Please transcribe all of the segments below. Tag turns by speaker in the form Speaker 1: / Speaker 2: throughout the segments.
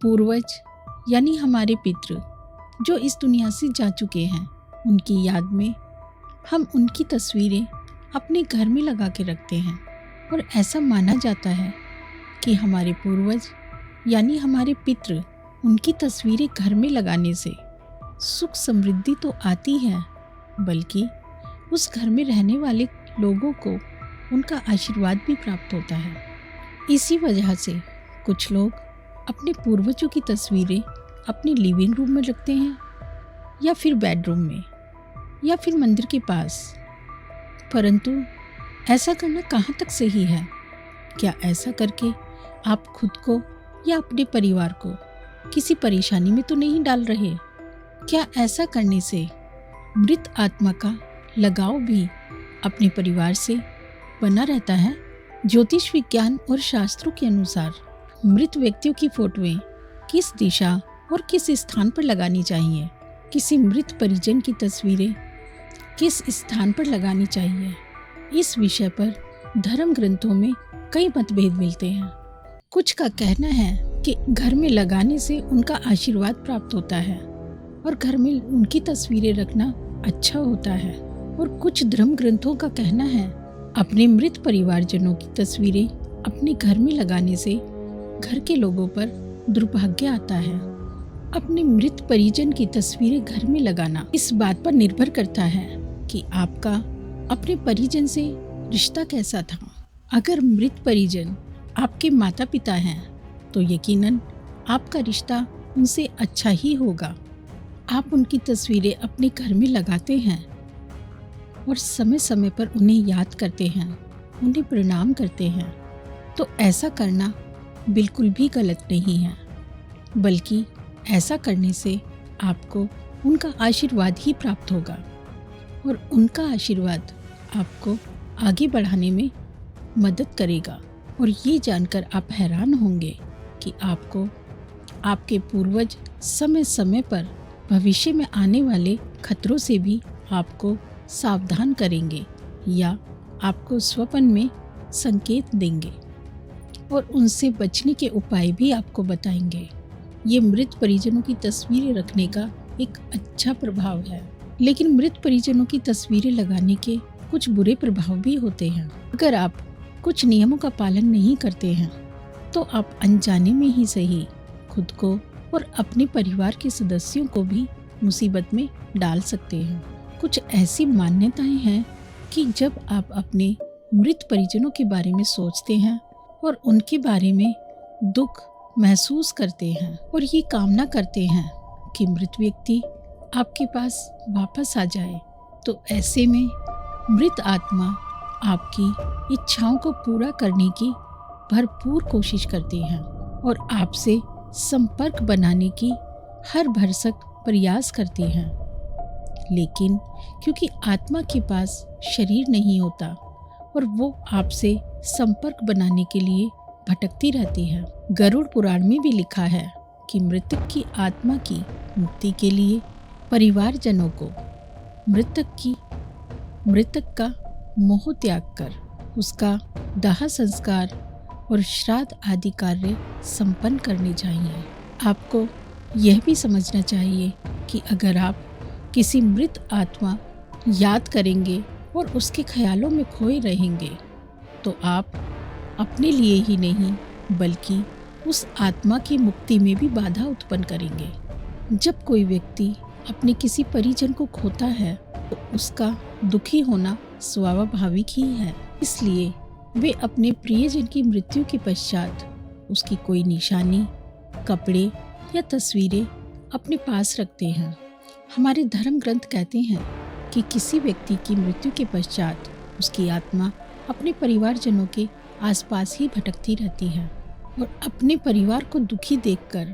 Speaker 1: पूर्वज यानी हमारे पितृ जो इस दुनिया से जा चुके हैं, उनकी याद में हम उनकी तस्वीरें अपने घर में लगा के रखते हैं। और ऐसा माना जाता है कि हमारे पूर्वज यानी हमारे पितृ, उनकी तस्वीरें घर में लगाने से सुख समृद्धि तो आती है, बल्कि उस घर में रहने वाले लोगों को उनका आशीर्वाद भी प्राप्त होता है। इसी वजह से कुछ लोग अपने पूर्वजों की तस्वीरें अपने लिविंग रूम में रखते हैं, या फिर बेडरूम में, या फिर मंदिर के पास। परंतु ऐसा करना कहाँ तक सही है? क्या ऐसा करके आप खुद को या अपने परिवार को किसी परेशानी में तो नहीं डाल रहे? क्या ऐसा करने से मृत आत्मा का लगाव भी अपने परिवार से बना रहता है? ज्योतिष विज्ञान और शास्त्रों के अनुसार मृत व्यक्तियों की फोटोएं किस दिशा और किस स्थान पर लगानी चाहिए, किसी मृत परिजन की तस्वीरें किस स्थान पर लगानी चाहिए, इस विषय पर धर्म ग्रंथों में कई मतभेद मिलते हैं। कुछ का कहना है कि घर में लगाने से उनका आशीर्वाद प्राप्त होता है और घर में उनकी तस्वीरें रखना अच्छा होता है, और कुछ धर्म ग्रंथों का कहना है अपने मृत परिवारजनों की तस्वीरें अपने घर में लगाने से घर के लोगों पर दुर्भाग्य आता है। अपने मृत परिजन की तस्वीरें घर में लगाना इस बात पर निर्भर करता है कि आपका अपने परिजन से रिश्ता कैसा था। अगर मृत परिजन आपके माता पिता हैं तो यकीनन आपका रिश्ता उनसे अच्छा ही होगा। आप उनकी तस्वीरें अपने घर में लगाते हैं और समय समय पर उन्हें याद करते हैं, उन्हें प्रणाम करते हैं, तो ऐसा करना बिल्कुल भी गलत नहीं है, बल्कि ऐसा करने से आपको उनका आशीर्वाद ही प्राप्त होगा और उनका आशीर्वाद आपको आगे बढ़ाने में मदद करेगा। और ये जानकर आप हैरान होंगे कि आपको आपके पूर्वज समय समय पर भविष्य में आने वाले खतरों से भी आपको सावधान करेंगे या आपको स्वप्न में संकेत देंगे और उनसे बचने के उपाय भी आपको बताएंगे। ये मृत परिजनों की तस्वीरें रखने का एक अच्छा प्रभाव है, लेकिन मृत परिजनों की तस्वीरें लगाने के कुछ बुरे प्रभाव भी होते हैं। अगर आप कुछ नियमों का पालन नहीं करते हैं तो आप अनजाने में ही सही खुद को और अपने परिवार के सदस्यों को भी मुसीबत में डाल सकते हैं। कुछ ऐसी मान्यताएं हैं कि जब आप अपने मृत परिजनों के बारे में सोचते हैं और उनके बारे में दुख महसूस करते हैं और ये कामना करते हैं कि मृत व्यक्ति आपके पास वापस आ जाए, तो ऐसे में मृत आत्मा आपकी इच्छाओं को पूरा करने की भरपूर कोशिश करती हैं और आपसे संपर्क बनाने की हर भरसक प्रयास करती हैं। लेकिन क्योंकि आत्मा के पास शरीर नहीं होता और वो आपसे संपर्क बनाने के लिए भटकती रहती है। गरुड़ पुराण में भी लिखा है कि मृतक की आत्मा की मुक्ति के लिए परिवारजनों को मृतक का मोह त्याग कर उसका दाह संस्कार और श्राद्ध आदि कार्य संपन्न करने चाहिए। आपको यह भी समझना चाहिए कि अगर आप किसी मृत आत्मा याद करेंगे और उसके ख्यालों में खोए रहेंगे तो आप अपने लिए ही नहीं बल्कि उस आत्मा की मुक्ति में भी बाधा उत्पन्न करेंगे। जब कोई व्यक्ति अपने किसी परिजन को खोता है तो उसका दुखी होना स्वाभाविक ही है, इसलिए वे अपने प्रियजन की मृत्यु के पश्चात उसकी कोई निशानी, कपड़े या तस्वीरें अपने पास रखते हैं। हमारे धर्म ग्रंथ कहते हैं कि किसी व्यक्ति की मृत्यु के पश्चात उसकी आत्मा अपने परिवारजनों के आसपास ही भटकती रहती है और अपने परिवार को दुखी देखकर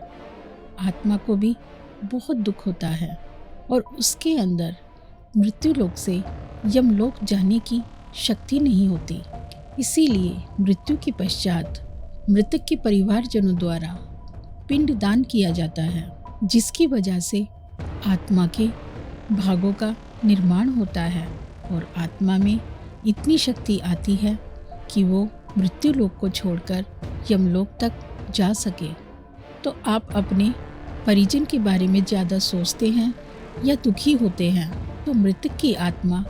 Speaker 1: आत्मा को भी बहुत दुख होता है और उसके अंदर मृत्यु लोक से यमलोक जाने की शक्ति नहीं होती। इसीलिए मृत्यु के पश्चात मृतक के परिवारजनों द्वारा पिंडदान किया जाता है, जिसकी वजह से आत्मा के भागों का निर्माण होता है और आत्मा में इतनी शक्ति आती है कि वो मृत्यु लोक को छोड़कर यमलोक तक जा सके। तो आप अपने परिजन के बारे में ज़्यादा सोचते हैं या दुखी होते हैं, तो मृतक की आत्मा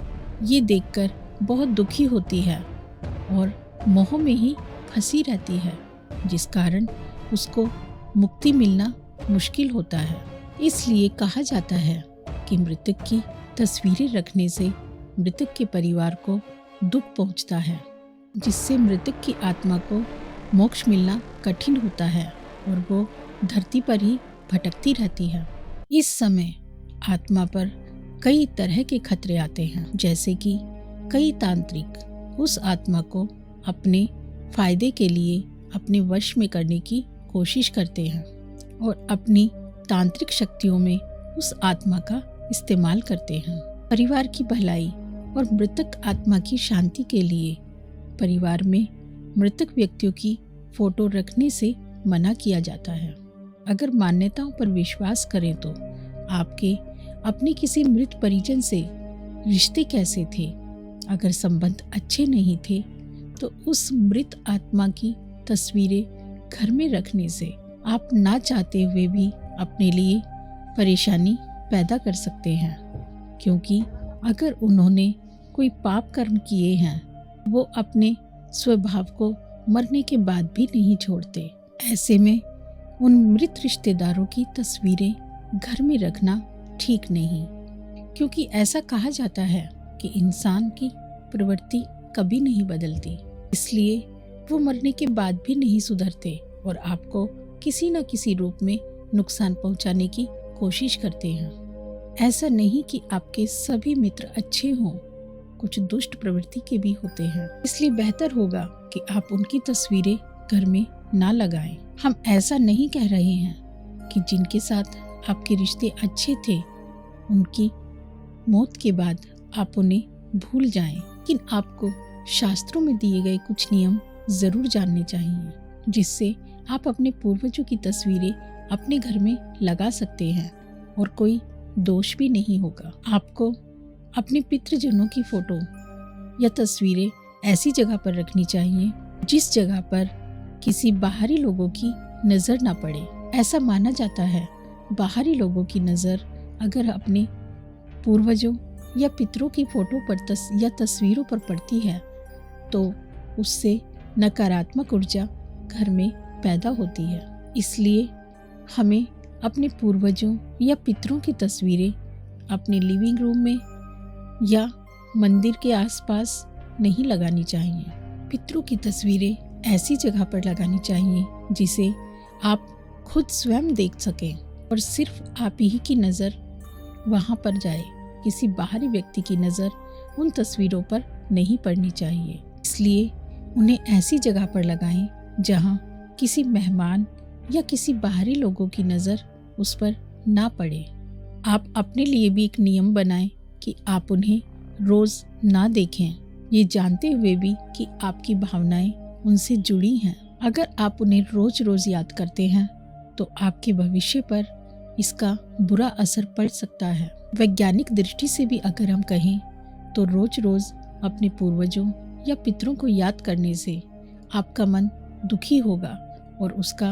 Speaker 1: ये देखकर बहुत दुखी होती है और मोह में ही फंसी रहती है, जिस कारण उसको मुक्ति मिलना मुश्किल होता है। इसलिए कहा जाता है कि मृतक की तस्वीरें रखने से मृतक के परिवार को दुख पहुंचता है, जिससे मृतक की आत्मा को मोक्ष मिलना कठिन होता है और वो धरती पर ही भटकती रहती है। इस समय आत्मा पर कई तरह के खतरे आते हैं, जैसे कि कई तांत्रिक उस आत्मा को अपने फायदे के लिए अपने वश में करने की कोशिश करते हैं और अपनी तांत्रिक शक्तियों में उस आत्मा का इस्तेमाल करते हैं। परिवार की भलाई और मृतक आत्मा की शांति के लिए परिवार में मृतक व्यक्तियों की फोटो रखने से मना किया जाता है। अगर मान्यताओं पर विश्वास करें तो आपके अपने किसी मृत परिजन से रिश्ते कैसे थे? अगर संबंध अच्छे नहीं थे तो उस मृत आत्मा की तस्वीरें घर में रखने से आप ना चाहते हुए भी अपने लिए परेशानी पैदा कर सकते हैं, क्योंकि अगर उन्होंने कोई पाप कर्म किए हैं वो अपने स्वभाव को मरने के बाद भी नहीं छोड़ते। ऐसे में उन मृत रिश्तेदारों की तस्वीरें घर में रखना ठीक नहीं, क्योंकि ऐसा कहा जाता है कि इंसान की प्रवृत्ति कभी नहीं बदलती, इसलिए वो मरने के बाद भी नहीं सुधरते और आपको किसी न किसी रूप में नुकसान पहुंचाने की कोशिश करते हैं। ऐसा नहीं कि आपके सभी मित्र अच्छे हों, कुछ दुष्ट प्रवृत्ति के भी होते हैं, इसलिए बेहतर होगा कि आप उनकी तस्वीरें घर में ना लगाएं। हम ऐसा नहीं कह रहे हैं कि जिनके साथ आपके रिश्ते अच्छे थे उनकी मौत के बाद आप उन्हें भूल जाएं, लेकिन आपको शास्त्रों में दिए गए कुछ नियम जरूर जानने चाहिए, जिससे आप अपने पूर्वजों की तस्वीरें अपने घर में लगा सकते हैं और कोई दोष भी नहीं होगा। आपको अपने पितृजनों की फोटो या तस्वीरें ऐसी जगह पर रखनी चाहिए जिस जगह पर किसी बाहरी लोगों की नज़र ना पड़े। ऐसा माना जाता है बाहरी लोगों की नज़र अगर अपने पूर्वजों या पितरों की फोटो पर या तस्वीरों पर पड़ती है तो उससे नकारात्मक ऊर्जा घर में पैदा होती है। इसलिए हमें अपने पूर्वजों या पितरों की तस्वीरें अपने लिविंग रूम में या मंदिर के आसपास नहीं लगानी चाहिए। पितरों की तस्वीरें ऐसी जगह पर लगानी चाहिए जिसे आप खुद स्वयं देख सकें और सिर्फ आप ही की नज़र वहाँ पर जाए, किसी बाहरी व्यक्ति की नज़र उन तस्वीरों पर नहीं पड़नी चाहिए। इसलिए उन्हें ऐसी जगह पर लगाएं जहाँ किसी मेहमान या किसी बाहरी लोगों की नज़र उस पर ना पड़े। आप अपने लिए भी एक नियम बनाएं कि आप उन्हें रोज़ ना देखें, ये जानते हुए भी कि आपकी भावनाएं उनसे जुड़ी हैं। अगर आप उन्हें रोज़ रोज़ याद करते हैं तो आपके भविष्य पर इसका बुरा असर पड़ सकता है। वैज्ञानिक दृष्टि से भी अगर हम कहें तो रोज़ रोज़ अपने पूर्वजों या पितरों को याद करने से आपका मन दुखी होगा और उसका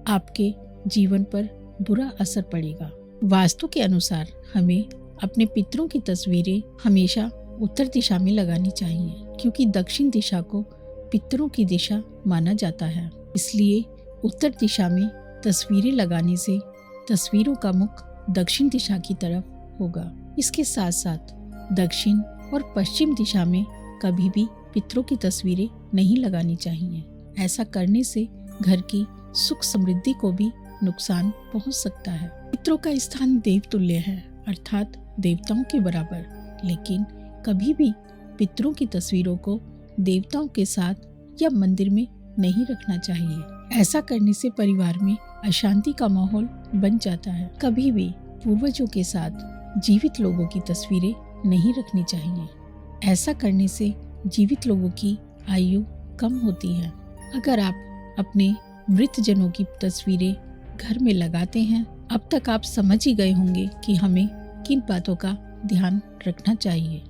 Speaker 1: आपके जीवन पर बुरा असर पड़ेगा। वास्तु के अनुसार हमें अपने पितरों की तस्वीरें हमेशा उत्तर दिशा में लगानी चाहिए, क्योंकि दक्षिण दिशा को पितरों की दिशा माना जाता है। इसलिए उत्तर दिशा में तस्वीरें लगाने से तस्वीरों का मुख दक्षिण दिशा की तरफ होगा। इसके साथ साथ दक्षिण और पश्चिम दिशा में कभी भी पितरों की तस्वीरें नहीं लगानी चाहिए। ऐसा करने से घर की सुख समृद्धि को भी नुकसान पहुंच सकता है। पितरों का स्थान देवतुल्य है, अर्थात देवताओं के बराबर, लेकिन कभी भी पितरों की तस्वीरों को देवताओं के साथ या मंदिर में नहीं रखना चाहिए। ऐसा करने से परिवार में अशांति का माहौल बन जाता है। कभी भी पूर्वजों के साथ जीवित लोगों की तस्वीरें नहीं रखनी चाहिए। ऐसा करने से जीवित लोगों की आयु कम होती है। अगर आप अपने मृत जनों की तस्वीरें घर में लगाते हैं, अब तक आप समझ ही गए होंगे कि हमें किन बातों का ध्यान रखना चाहिए।